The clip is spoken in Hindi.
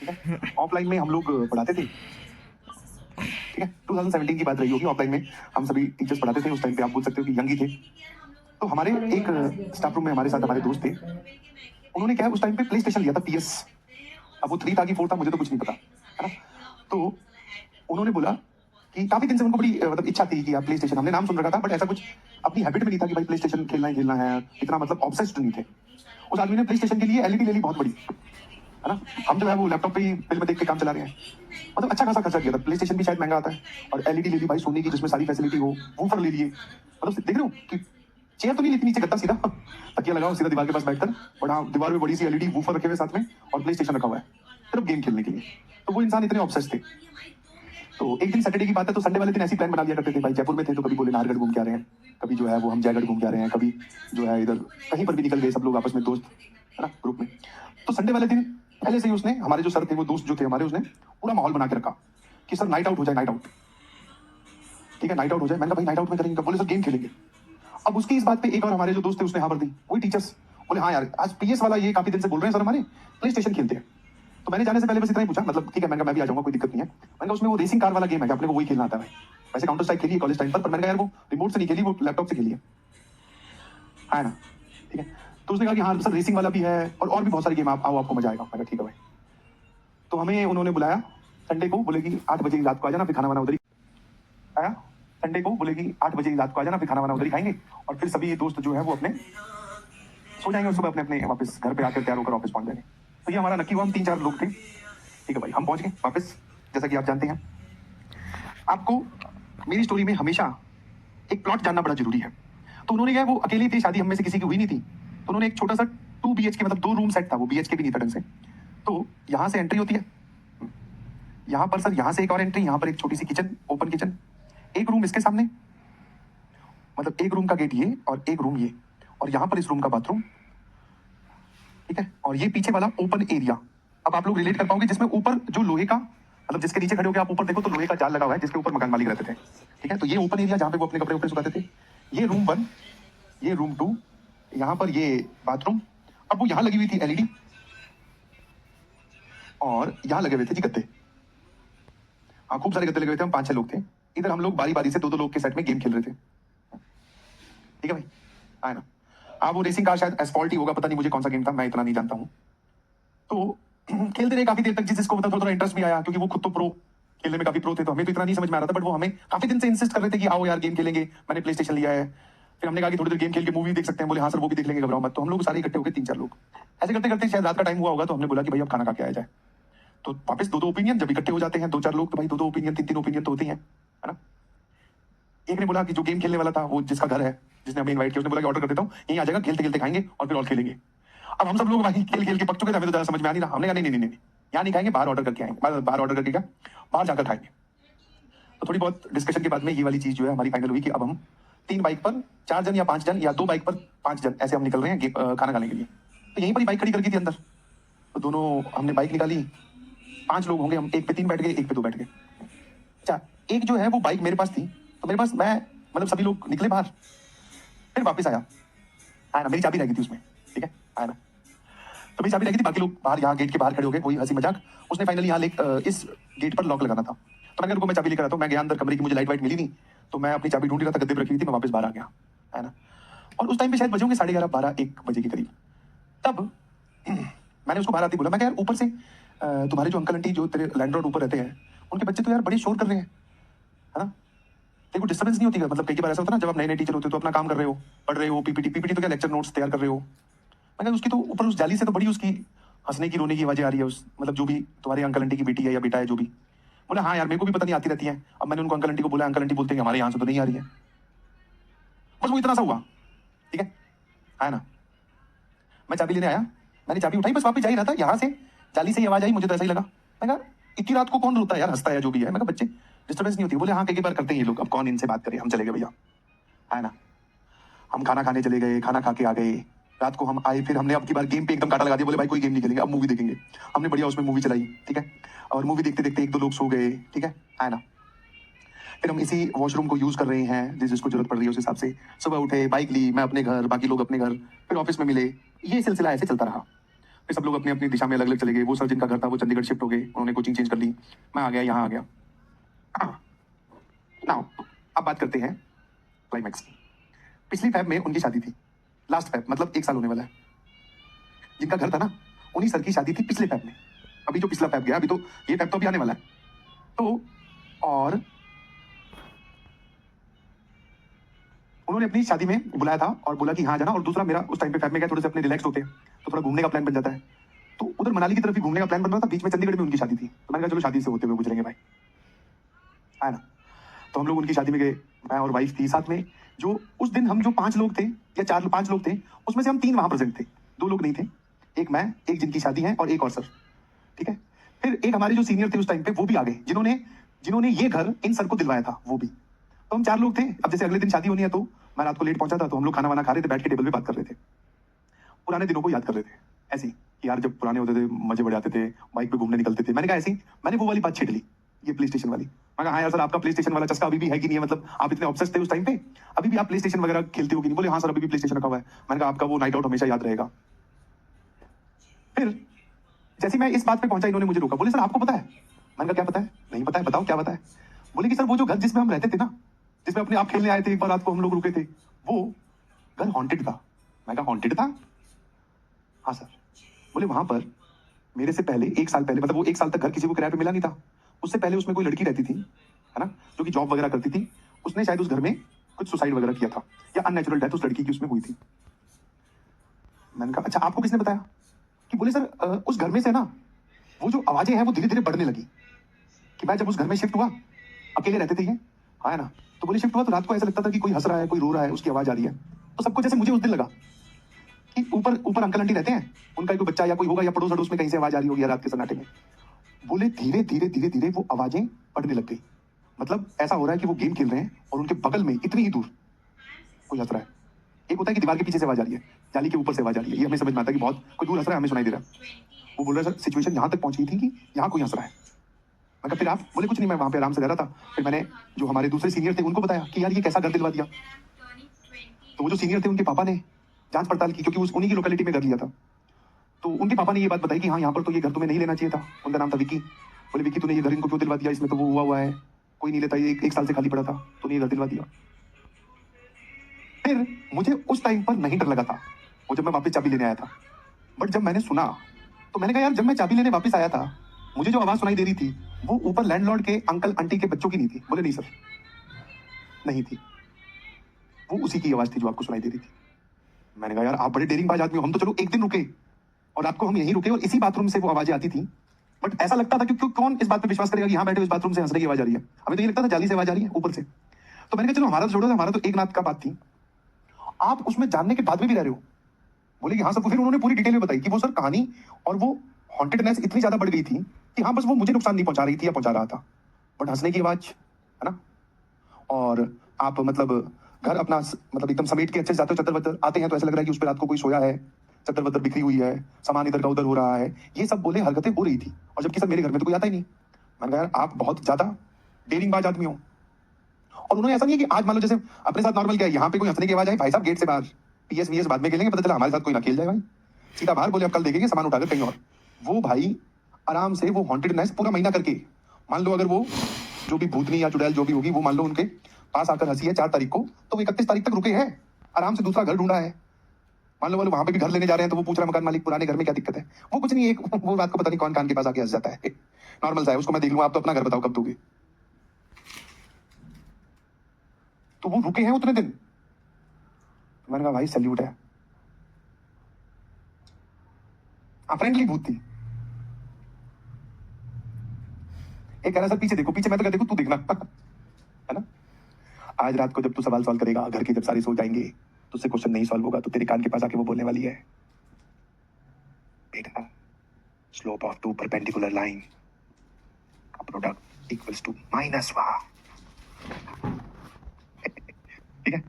ठीक है। ऑफलाइन में हम लोग पढ़ाते थे, ठीक है, 2017 की बात रही होगी। ऑफलाइन में हम सभी टीचर्स पढ़ाते थे, उस टाइम पे आप बोल सकते हो कि यंग ही थे। तो हमारे एक स्टाफ रूम में हमारे साथ हमारे दोस्त थे, उन्होंने क्या है उस टाइम पे प्ले स्टेशन लिया था, PS। अब वो 3 था कि 4 था मुझे तो कुछ नहीं पता, है ना। तो उन्होंने बोला कि काफी दिन से उनको बड़ी मतलब इच्छा थी कि आप प्ले स्टेशन, हमने नाम सुन रखा था बट ऐसा कुछ अपनी हैबिट में नहीं था कि भाई प्ले स्टेशन खेलना ही खेलना है, इतना मतलब ऑब्सेस्ड नहीं थे। उस आदमी ने प्ले स्टेशन के लिए LED ले ली बहुत बड़ी, है ना। हम जो है वो लैपटॉप पे ही फिल्म देख के काम चला रहे हैं, मतलब अच्छा खासा खर्चा किया था। प्ले स्टेशन भी शायद महंगा आता है, और LED ले ली भाई सोनी की जिसमें सारी फैसिलिटी हो, वूफर ले लिए, मतलब देख रहे हो कि चेयर तो नहीं लेती, नीचे गद्दा सीधा तकिया लगाओ सीधा दीवार के पास बैठकर, और हाँ दीवार में बड़ी सी LED वूफर रखे हुए साथ में, और प्ले स्टेशन रखा हुआ है सिर्फ गेम खेलने के लिए। तो वो इंसान इतने ऑब्सेस्ड थे। तो एक दिन सैटरडे की बात है, तो संडे वाले दिन ऐसी प्लान बना लिया करते थे भाई, जयपुर में थे तो कभी बोले नाहरगढ़ घूम के आ रहे हैं, कभी जो है वो हम जयगढ़ घूम के आ रहे हैं, कभी जो है इधर कहीं पर भी निकल गए सब लोग आपस में दोस्त, है ना, ग्रुप में। तो संडे वाले दिन पहले से ही उसने, हमारे जो सर थे वो दोस्त जो थे हमारे, उसने पूरा माहौल बना के रखा कि सर नाइट आउट हो जाए, नाइट आउट, ठीक है नाइट आउट हो जाए। मैंने कहा भाई नाइट आउट में करेंगे, बोले सर गेम खेलेंगे। अब उसकी इस बात पे एक और हमारे जो दोस्त थे उसने हाँ भर दी, वही टीचर्स बोले हाँ यार आज PS वाला ये काफी दिन से बोल रहे हैं सर हमारे, प्ले स्टेशन खेलते हैं। तो मैंने जाने से पहले बस इतना ही पूछा, मतलब ठीक है मैंने कहा मैं भी आ जाऊंगा, कोई दिक्कत नहीं है। मैंने कहा उसमें वो रेसिंग कार वाला गेम है क्या, अपने को वही खेलना आता है। वैसे काउंटर स्ट्राइक खेली है कॉलेज टाइम पर मैंने कहा यार वो रिमोट से नहीं खेली, वो लैपटॉप से खेली है ना, ठीक है। तो उसने कहा कि हाँ सर रेसिंग वाला भी है और भी बहुत सारी गेम, आप आओ आपको मजा आएगा। मैंने कहा ठीक है भाई। तो हमें उन्होंने बुलाया संडे को, बोले कि 8 बजे रात को आ जाना, फिर खाना वाना उधर ही आया। संडे को बोले कि 8 बजे रात को आ जाना, फिर खाना वाना उधर ही खाएंगे, और फिर सभी दोस्त जो है वो अपने सो जाएंगे, और सुबह अपने अपने वापस घर पे आकर तैयार होकर ऑफिस पहुंच जाएंगे। तो ये हमारा नक्की हुआ, हम 3-4 लोग थे, ठीक है भाई। हम पहुंच गए वापस, जैसा कि आप जानते हैं, आपको मेरी स्टोरी में हमेशा एक प्लॉट जानना बड़ा जरूरी है। तो उन्होंने क्या, वो अकेली थी, शादी हम में से किसी की हुई नहीं थी, तो उन्होंने एक छोटा सा 2 BHK मतलब 2 रूम सेट था, वो BHK भी नहीं था ढंग से। तो यहाँ से एंट्री होती है, यहाँ पर सर यहाँ से एक और एंट्री, यहाँ पर एक छोटी सी किचन, ओपन किचन, एक रूम इसके सामने, मतलब एक रूम का गेट ये और एक रूम ये, और यहाँ पर इस रूम का बाथरूम, ठीक है, और ये पीछे वाला ओपन एरिया। अब आप लोग रिलेट कर पाओगे, जिसमें ऊपर जो लोहे का, मतलब जिसके नीचे खड़े होकर आप ऊपर देखो तो लोहे का जाल लगा हुआ है, जिसके ऊपर मकान मालिक रहते थे, ठीक है। तो ये ओपन एरिया जहाँ पे वो अपने कपड़े उपड़े सुखाते थे, ये रूम 1, ये रूम 2, यहाँ पर ये बाथरूम। अब वो यहाँ लगी हुई थी LED, और यहाँ लगे हुए थे जी गद्दे, हाँ खूब सारे गद्दे लगे हुए थे, हम 5-6 लोग थे। इधर हम लोग बारी बारी से 2-2 लोग के सेट में गेम खेल रहे थे, ठीक है भाई, आए ना। वो रेसिंग कार शायद एस्फॉल्ट ही होगा, पता नहीं मुझे कौन सा गेम था, मैं इतना नहीं जानता हूँ। तो खेलते रहे काफी देर तक, जिसको मतलब थोड़ा थोड़ा इंटरेस्ट भी आया, क्योंकि वो खुद तो प्रो खेलने में काफी प्रो थे, तो हमें तो इतना नहीं समझ में आ रहा था, बट वो हमें काफी दिन से इंसिस्ट कर रहे थे कि आओ यार गेम खेलेंगे, मैंने प्ले स्टेशन लिया है। फिर हमने कहा कि थोड़ी देर गेम खेल के मूवी देख सकते हैं, बोले हाँ सर वो भी देख लेंगे, घबराओ मत। तो हम लोग सारे इकट्ठे हो गए 3-4 लोग, ऐसे करते करते शायद रात का टाइम हुआ होगा, तो हमने बोला कि भाई अब खाना खा के आया जाए। तो वापस 2-2 ओपिनियन, जब इकट्ठे हो जाते हैं 2-4 लोग, तो भाई 2-2 ओपिनियन, 3-3 ओपिनियन तो होते हैं, है ना। एक ने बोला कि जो गेम खेलने वाला था, वो जिसका घर है, जिसने हमें इनवाइट किया, उसने बोला कि ऑर्डर कर देता हूँ, यहीं आ जाएगा, खेलते खेलते खाएंगे और फिर और खेलेंगे। अब हम सब लोग भाई खेल खेल के पक चुके थे, हमें तो ज्यादा समझ में आ नहीं रहा। हमने कहा नहीं नहीं नहीं नहीं, यहाँ नहीं खाएंगे, बाहर ऑर्डर करके आएंगे, बाहर ऑर्डर करके क्या, बाहर जाकर खाएंगे। तो थोड़ी बहुत डिस्कशन के बाद में ये वाली चीज जो है हमारी फाइनल हुई कि अब हम 3 बाइक पर 4 जन या 5 जन, या 2 बाइक पर 5 जन, ऐसे हम निकल रहे हैं खाना खाने के लिए। तो यहीं पर ही बाइक खड़ी करके थी अंदर, तो दोनों हमने बाइक निकाली, 5 लोग होंगे हम, एक पे 3 बैठ गए, एक पे 2 बैठ गए। अच्छा, एक जो है वो बाइक मेरे पास थी, तो मेरे पास, मैं मतलब सभी लोग निकले बाहर, फिर वापस आया, है ना, मेरी चाबी रह गई थी उसमें, ठीक है, है ना। तो मेरी चाबी रह गई थी, बाकी लोग बाहर, यहाँ गेट के बाहर खड़े हो गए, कोई हंसी मजाक। उसने फाइनली यहाँ इस गेट पर लॉक लगाना था, तो मैंने उनको मैं चाबी लेकर आता हूँ। मैं गया अंदर कमरे की, मुझे लाइट वाइट मिली नहीं, तो मैं अपनी चाबी ढूंढ रहा था, गद्दे पर रखी हुई थी, मैं वापस बाहर आ गया, है ना। और उस टाइम पे शायद बजे होंगे 11:30, 12-1 बजे के करीब। तब मैंने उसको बाहर आते बोला, मैं यार ऊपर से तुम्हारे जो अंकल आंटी जो तेरे लैंडलॉर्ड ऊपर रहते हैं, उनके बच्चे तो यार बड़े शोर कर रहे हैं, है ना, तेरे को डिस्टर्बेंस नहीं होती है? मतलब कई बार ऐसा होता है ना, जब आप नए नए टीचर होते हो तो अपना काम कर रहे हो, पढ़ रहे हो, पीपीटी तो क्या लेक्चर नोट्स तैयार कर रहे हो। मैंने उसकी तो ऊपर उस जाली से तो बड़ी उसकी हंसने की रोने की आवाजें आ रही है, उस मतलब जो भी तुम्हारे अंकल आंटी की बेटी है या बेटा है जो भी। बोला हाँ यार मेरे को भी पता नहीं आती रहती है। अब मैंने उनको अंकल आंटी को बोला, अंकल आंटी बोलते हैं हमारे यहाँ से तो नहीं आ रही है। बस वो इतना सा हुआ, ठीक है ना। मैं चाबी लेने आया, मैंने चाबी उठाई, बस वापस जा ही रहा था, यहाँ से जाली से ही आवाज आई, मुझे तो ऐसा ही लगा। मैं कहा इतनी रात को कौन रोता है यार, हंसता है जो भी है। मैं कहा बच्चे डिस्टर्बेंस नहीं होती? बोले हाँ कई बार करते हैं ये लोग, अब कौन इनसे बात करे, हम चले गए भैया, है ना। हम खाना खाने चले गए, खाना खा के आ गए। रात को हम आए, फिर हमने अब की बार गेम पे एकदम काटा लगा दिया, बोले भाई कोई गेम नहीं खेलेंगे, अब मूवी देखेंगे। हमने बढ़िया उसमें मूवी चलाई, ठीक है, और मूवी देखते देखते 1-2 लोग सो गए, ठीक है ना। फिर हम इसी वॉशरूम को यूज कर रहे हैं, जिसको जरूरत पड़ रही है उस हिसाब से। सुबह उठे, बाइक ली, मैं अपने घर, बाकी लोग अपने घर, फिर ऑफिस में मिले, ये सिलसिला ऐसे चलता रहा। फिर सब लोग अपनी अपनी दिशा में अलग अलग चले गए। वो सर जिनका घर था वो चंडीगढ़ शिफ्ट हो गए, उन्होंने कोचिंग चेंज कर ली, मैं आ गया, यहाँ आ गया। नाउ अब बात करते हैं क्लाइमैक्स की। पिछली फैब में उनकी शादी थी, लास्ट फैब मतलब 1 साल होने वाला है। जिनका घर था ना, उन्हीं सर की शादी थी पिछले फैब में। अभी जो पिछला फैब गया, अभी तो ये फैब तो अभी आने वाला है। तो और उन्होंने अपनी शादी में बुलाया था और बोला कि हाँ जाना। और दूसरा, मेरा उस टाइम पे फैब में गया, थोड़े से अपने रिलैक्स होते हैं तो थोड़ा घूमने का प्लान बन जाता है। तो उधर मनाली की तरफ भी घूमने का प्लान बन रहा था, बीच में चंडीगढ़ में उनकी शादी थी। तो मैंने कहा चलो शादी से होते हुए गुजरेंगे भाई, है ना। तो हम लोग उनकी शादी में गए, मैं और वाइफ थी साथ में। जो उस दिन हम जो 5 लोग थे या 4-5 लोग थे, उसमें से हम 3 वहां प्रेजेंट थे, 2 लोग नहीं थे। एक मैं, एक जिनकी शादी है और एक और सर, ठीक है। फिर एक हमारे जो सीनियर थे उस टाइम पे, वो भी आ गए, जिन्होंने जिन्होंने ये घर इन सर को दिलवाया था, वो भी। तो हम 4 लोग थे। अब जैसे अगले दिन शादी होनी है, तो मैं रात को लेट पहुंचा था, तो हम लोग खाना वाना खा रहे थे, बैठ के टेबल पे बात कर रहे थे, पुराने दिनों को याद कर रहे थे। ऐसे ही कि यार जब पुराने होते थे, मजे बढ़ जाते थे, बाइक पे घूमने निकलते थे। मैंने कहा ऐसे ही, मैंने वो वाली बात छेड़ ली, ये प्ले स्टेशन वाली। मैं कहा हाँ यार सर, आपका प्ले स्टेशन वाला चस्का अभी भी है कि नहीं है, मतलब आप इतने ऑब्सेस्ड थे उस टाइम पे, अभी भी आप प्ले स्टेशन वगैरह खेलते हो कि नहीं? बोले हाँ सर, अभी भी प्ले स्टेशन रखा हुआ है। मैंने कहा आपका वो नाइट आउट हमेशा याद रहेगा। फिर जैसे मैं इस बात पे पहुंचा, इन्होंने मुझे रोका, बोले सर आपको पता है? मैंने कहा क्या पता है? नहीं पता है, बताओ क्या पता है। बोले कि सर वो जो घर जिसमें हम रहते थे ना, जिसमें अपने आप खेलने आए थे, एक बार रात को हम लोग रुके थे, वो घर हॉन्टेड था। मैं कहा हॉन्टेड था? हाँ सर। बोले वहां पर मेरे से पहले 1 साल पहले, मतलब वो 1 साल तक घर किसी को किराए पे मिला नहीं था, उससे पहले उसमें कोई लड़की रहती थी, है ना, जो कि जॉब वगैरह करती थी। उसने शायद उस घर में कुछ सुसाइड वगैरह किया था, या अननेचुरल डेथ उस लड़की की उसमें हुई थी। मैंने कहा अच्छा आपको किसने बताया? कि बोले सर उस घर में से ना वो जो आवाजें हैं वो धीरे धीरे बढ़ने लगी। कि मैं जब उस घर में शिफ्ट हुआ, अकेले रहते थे ये, हाँ है ना, तो बोले शिफ्ट हुआ तो रात को ऐसा लगता था कि कोई हंस रहा है, कोई रो रहा है, उसकी आवाज आ रही है। तो सबको जैसे मुझे उस दिन लगा कि ऊपर ऊपर अंकल आंटी रहते हैं, उनका कोई बच्चा या कोई होगा या पड़ोस अड़ोस में कहीं से आवाज आ रही होगी रात के सन्नाटे में। बोले धीरे धीरे धीरे धीरे वो आवाजें बढ़ने लग गई। मतलब ऐसा हो रहा है कि वो गेम खेल रहे हैं और उनके बगल में इतनी ही दूर कोई हंस रहा है। एक होता है कि दीवार के पीछे से आवाज आ रही है, जाली के ऊपर से आवाज आ रही है, ये हमें समझ में आता है कि बहुत कोई दूर हंस रहा है, हमें सुनाई दे रहा है। वो बोल रहा है सर सिचुएशन यहाँ तक पहुंच गई थी कि यहाँ कोई हंस रहा है। मैं कहा फिर आप? बोले कुछ नहीं, मैं वहां पे आराम से रह रहा था। फिर मैंने जो हमारे दूसरे सीनियर थे उनको बताया कि यार ये कैसा घर दिलवा दिया। तो वो जो सीनियर थे उनके पापा ने जांच पड़ताल की, क्योंकि उन्हीं की लोकेलिटी में घर लिया था। तो उनके पापा ने ये बात बताई कि हाँ यहाँ पर तो ये घर तुम्हें नहीं लेना चाहिए था। उनका नाम था विकी। बोले विकी तूने ये घर इनको क्यों दिलवा दिया, इसमें तो वो हुआ है, कोई नहीं लेता, ये 1 साल से खाली पड़ा था, तूने ये घर दिलवा दिया। फिर मुझे उस टाइम पर नहीं डर लगा था, वो जब मैं वापस चाबी लेने आया था। बट जब मैंने सुना तो मैंने कहा यार जब मैं चाबी लेने वापस आया था, मुझे जो आवाज सुनाई दे रही थी वो ऊपर लैंडलॉर्ड के अंकल आंटी के बच्चों की नहीं थी। बोले नहीं सर, नहीं थी, वो उसी की आवाज थी जो आपको सुनाई दे रही थी। मैंने कहा यार आप बड़े डेरिंग बाज आदमी हो, हम तो चलो एक दिन रुके और रात को हम यहीं रुके और इसी बाथरूम से वो आवाजें आती थी। बट ऐसा लगता था क्योंकि कौन इस बात पे विश्वास करेगा कि यहाँ बैठे इस बाथरूम से हंसने की आवाज आ रही है। हमें तो ये लगता था जाली से आवाज आ रही है ऊपर से। तो मैंने कहा चलो हमारा तो छोड़ो, हमारा तो एक रात का बात थी, आप उसमें जानने के बाद में भी रह रहे हो। बोले कि हाँ सर। फिर उन्होंने पूरी डिटेल में बताई कि वो सर कहानी और वो हॉन्टेडनेस इतनी ज्यादा बढ़ गई थी कि हाँ बस वो मुझे नुकसान नहीं पहुंचा रही थी या पहुंचा रहा था, बट हंसने की आवाज, है ना। और आप मतलब घर अपना मतलब एकदम समेट के अच्छे से जाते हो, चद्दर वद्दर आते हैं तो ऐसा लग रहा है कि उस पर रात को कोई सोया है, चद्दर वद्दर बिखरी हुई है, सामान इधर का उधर हो रहा है, ये सब बोले हरकतें हो रही थी। और जबकि सर मेरे घर में तो कोई आता ही नहीं। मैंने कहा यार आप बहुत ज्यादा डेरिंग बाज आदमी हो। और उन्होंने ऐसा नहीं है कि आज मान लो जैसे अपने साथ नॉर्मल क्या है, यहाँ पे कोई हंसने की आवाज आई, भाई साहब गेट से बाहर, पीएस वीएस बाद में खेलेंगे, पता चला हमारे साथ कोई ना खेल जाए भाई, सीधा बाहर। बोले अब कल देखेंगे सामान उठाकर कहीं और। वो भाई आराम से वो हॉन्टेडनेस पूरा महीना करके, मान लो अगर वो जो भी भूतनी या चुड़ैल जो भी होगी वो मान लो उनके पास आकर हंसी है 4 तारीख को, तो वो 31 तारीख तक रुके हैं, आराम से दूसरा घर ढूंढा है। मान लो वहां पे भी घर लेने जा रहे हैं तो वो पूछ रहा मकान मालिक पुराने घर में क्या दिक्कत है। वो कुछ नहीं, एक वो रात को पता नहीं कौन कान के पास आके हंस जाता है, नॉर्मल सा है, उसको मैं देख लूंगा, आप तो अपना घर बताओ कब दोगे। तो वो रुके हैं उतने दिन। तो मैंने कहा भाई सैल्यूट है। फ्रेंडली भूत थी। एक कह रहा सर पीछे देखो, पीछे मैं तो कहता देखो तू देखना है ना। आज रात को जब तू सवाल सॉल्व करेगा, घर के जब सारे सो जाएंगे, तुझसे क्वेश्चन नहीं सॉल्व होगा तो तेरे कान के पास आके वो बोलने वाली है, बेटा स्लोप ऑफ 2 परपेंडिकुलर लाइन का प्रोडक्ट इक्वल्स टू -1। ठीक है।